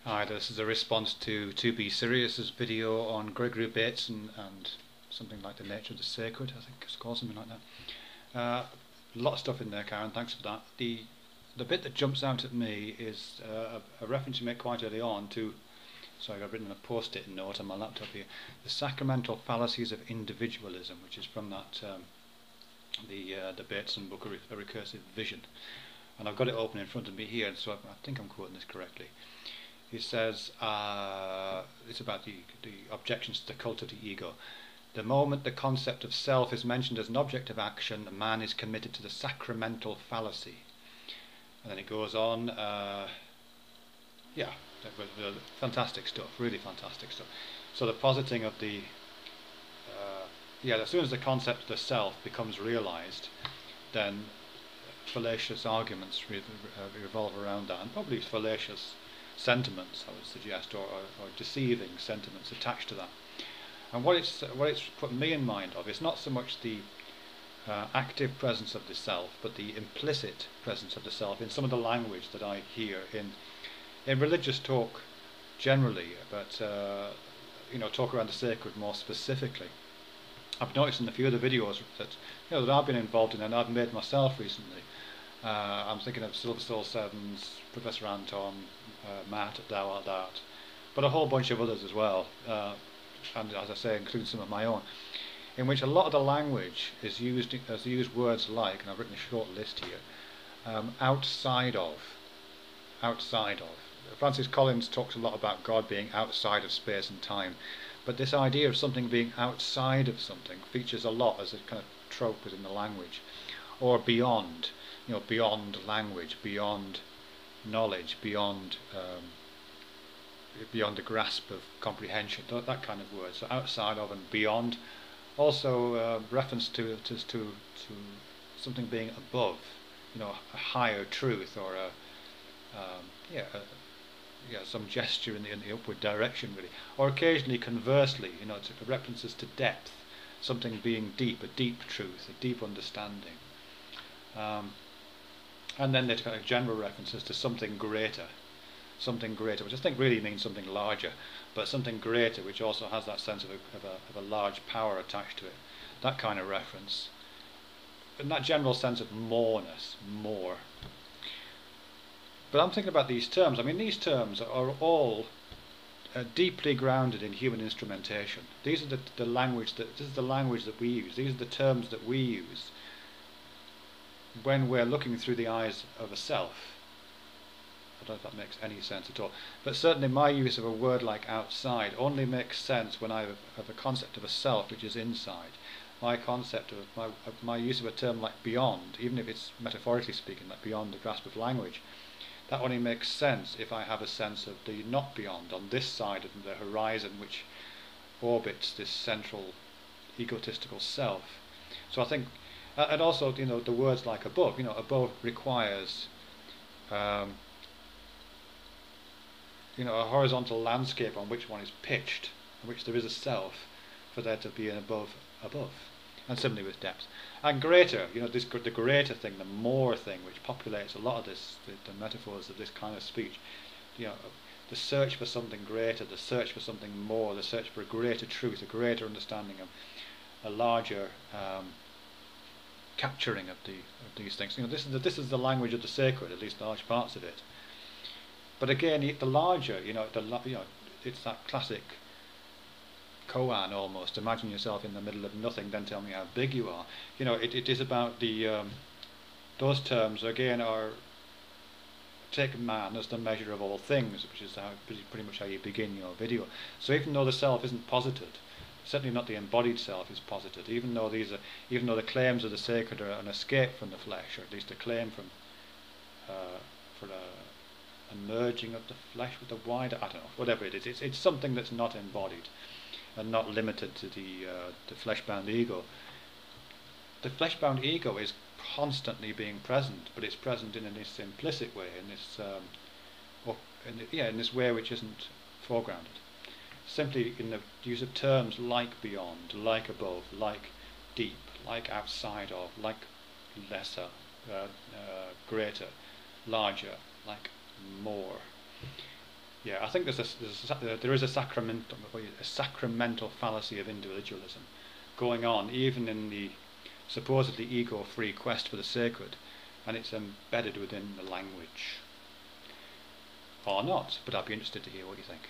Hi, this is a response to 2bsirus's video on Gregory Bateson and something like the nature of the sacred, I think it's called, something like that. A lot of stuff in there, Karen, thanks for that. The bit that jumps out at me is a reference you make quite early on to, sorry, I've written a post-it note on my laptop here, the Sacramental Fallacies of Individualism, which is from that the Bateson book, A Recursive Vision. And I've got it open in front of me here, so I think I'm quoting this correctly. He says, it's about the objections to the cult of the ego. The moment the concept of self is mentioned as an object of action, man is committed to the sacramental fallacy. And then it goes on, yeah, fantastic stuff, really fantastic stuff. So the positing of the, yeah, as soon as the concept of the self becomes realized, then fallacious arguments revolve around that, and probably fallacious sentiments, I would suggest, or deceiving sentiments attached to that. And what it's put me in mind of is not so much the active presence of the self, but the implicit presence of the self in some of the language that I hear in religious talk generally, but you know, talk around the sacred more specifically. I've noticed in a few of the videos that that I've been involved in and I've made myself recently. I'm thinking of Silver Soul Sevens, Professor Anton, Matt at Thae, but a whole bunch of others as well, and as I say, including some of my own, in which a lot of the language is used words like, and I've written a short list here, outside of. Francis Collins talks a lot about God being outside of space and time, but this idea of something being outside of something features a lot as a kind of trope within the language, or beyond. You know, beyond language, beyond knowledge, beyond the grasp of comprehension, that kind of word. So outside of and beyond. Also reference to something being above, you know, a higher truth, or some gesture in the upward direction, really. Or occasionally, conversely, you know, references to depth, something being deep, a deep truth, a deep understanding. And then there's kind of general references to something greater, which I think really means something larger, but something greater, which also has that sense of a large power attached to it. That kind of reference, and that general sense of moreness, more. But I'm thinking about these terms. I mean, these terms are all deeply grounded in human instrumentation. These are the language that this is the language that we use. These are the terms that we use when we're looking through the eyes of a self. I don't know if that makes any sense at all, but certainly my use of a word like outside only makes sense when I have a concept of a self which is inside. My concept of my use of a term like beyond, even if it's metaphorically speaking, like beyond the grasp of language, that only makes sense if I have a sense of the not beyond, on this side of the horizon which orbits this central egotistical self. So I think, and also, you know, the words like above, you know, above requires you know, a horizontal landscape on which one is pitched, in which there is a self, for there to be an above, and similarly with depth. And greater, you know, the greater thing, the more thing, which populates a lot of this, the metaphors of this kind of speech, you know, the search for something greater, the search for something more, the search for a greater truth, a greater understanding of a larger capturing of these things. You know, this is the language of the sacred, at least large parts of it. But again, the larger, you know, it's that classic koan almost. Imagine yourself in the middle of nothing, then tell me how big you are. You know, it is about the those terms again are take man as the measure of all things, which is pretty much how you begin your video. So even though the self isn't posited, certainly not the embodied self is posited, even though the claims of the sacred are an escape from the flesh, or at least a claim from for a merging of the flesh with the wider, I don't know, whatever it is, it's something that's not embodied and not limited to the flesh-bound ego. The flesh-bound ego is constantly being present, but it's present in this implicit way, in this way which isn't foregrounded. Simply in the use of terms like beyond, like above, like deep, like outside of, like lesser, greater, larger, like more. Yeah, I think there is a sacramental fallacy of individualism going on, even in the supposedly ego-free quest for the sacred, and it's embedded within the language. Or not, but I'd be interested to hear what you think.